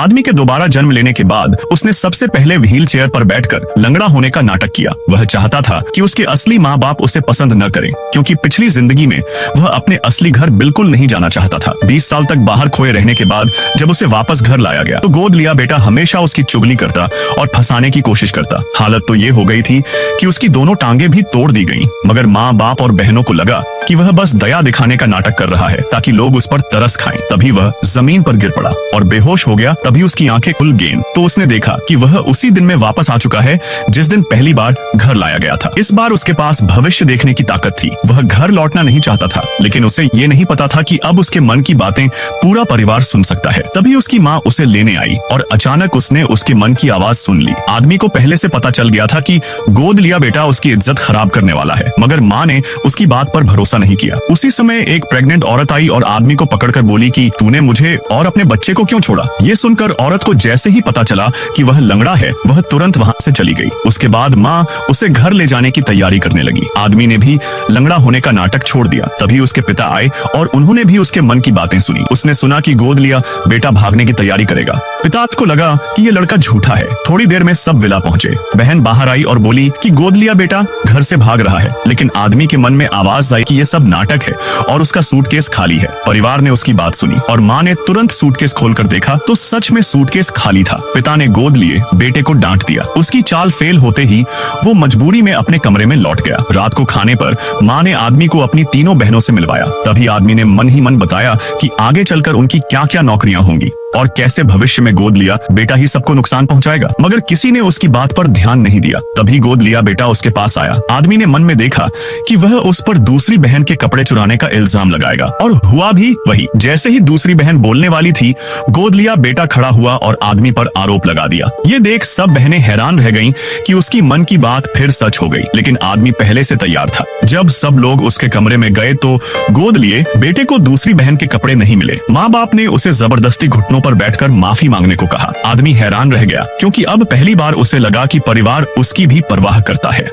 आदमी के दोबारा जन्म लेने के बाद उसने सबसे पहले व्हील चेयर पर बैठकर लंगड़ा होने का नाटक किया। वह चाहता था कि उसके असली माँ बाप उसे पसंद न करें, क्योंकि पिछली जिंदगी में वह अपने असली घर बिल्कुल नहीं जाना चाहता था। 20 साल तक बाहर खोए रहने के बाद जब उसे वापस घर लाया गया तो गोद लिया बेटा हमेशा उसकी चुगली करता और फंसाने की कोशिश करता। हालत तो ये हो गई थी कि उसकी दोनों टांगे भी तोड़ दी गईं, मगर माँ बाप और बहनों को लगा कि वह बस दया दिखाने का नाटक कर रहा है ताकि लोग उस पर तरस खाएं। तभी वह जमीन पर गिर पड़ा और बेहोश हो गया। तभी उसकी आंखें खुल गईं तो उसने देखा कि वह उसी दिन में वापस आ चुका है जिस दिन पहली बार घर लाया गया था। इस बार उसके पास भविष्य देखने की ताकत थी। वह घर लौटना नहीं चाहता था, लेकिन उसे ये नहीं पता था कि अब उसके मन की बातें पूरा परिवार सुन सकता है। तभी उसकी माँ उसे लेने आई और अचानक उसने उसके मन की आवाज सुन ली। आदमी को पहले से पता चल गया था कि गोद लिया बेटा उसकी इज्जत खराब करने वाला है, मगर माँ ने उसकी बात पर भरोसा नहीं किया। उसी समय एक प्रेग्नेंट औरत आई और आदमी को पकड़कर बोली कि तूने मुझे और अपने बच्चे को क्यों छोड़ा। ये सुनकर औरत को जैसे ही पता चला कि वह लंगड़ा है, वह तुरंत वहाँ से चली गई। उसके बाद माँ उसे घर ले जाने की तैयारी करने लगी। आदमी ने भी लंगड़ा होने का नाटक छोड़ दिया। तभी उसके पिता आए और उन्होंने भी उसके मन की बातें सुनी। उसने सुना कि गोद लिया बेटा भागने की तैयारी करेगा। पिता को लगा कि ये लड़का झूठा है। थोड़ी देर में सब विला पहुंचे। बहन बाहर आई और बोली कि गोद लिया बेटा घर से भाग रहा है, लेकिन आदमी के मन में आवाज आई कि ये सब नाटक है और उसका सूटकेस खाली है। परिवार ने उसकी बात सुनी और माँ ने तुरंत सूटकेस खोलकर देखा तो सच में सूटकेस खाली था। पिता ने गोद लिए बेटे को डांट दिया। उसकी चाल फेल होते ही वो मजबूरी में अपने कमरे में लौट गया। रात को खाने पर माँ ने आदमी को अपनी तीनों बहनों से मिलवाया। तभी आदमी ने मन ही मन बताया कि आगे चलकर उनकी क्या क्या नौकरियां होंगी और कैसे भविष्य में गोद लिया बेटा ही सबको नुकसान पहुंचाएगा, मगर किसी ने उसकी बात पर ध्यान नहीं दिया। तभी गोद लिया बेटा उसके पास आया। आदमी ने मन में देखा कि वह उस पर दूसरी बहन के कपड़े चुराने का इल्जाम लगाएगा, और हुआ भी वही। जैसे ही दूसरी बहन बोलने वाली थी, गोद लिया बेटा खड़ा हुआ और आदमी पर आरोप लगा दिया। ये देख सब बहनें हैरान रह गईं कि उसकी मन की बात फिर सच हो गई, लेकिन आदमी पहले से तैयार था। जब सब लोग उसके कमरे में गए तो गोद लिए बेटे को दूसरी बहन के कपड़े नहीं मिले। माँ बाप ने उसे जबरदस्ती घुटनों पर बैठकर माफी मांगने को कहा। आदमी हैरान रह गया, क्योंकि अब पहली बार उसे लगा कि परिवार उसकी भी परवाह करता है।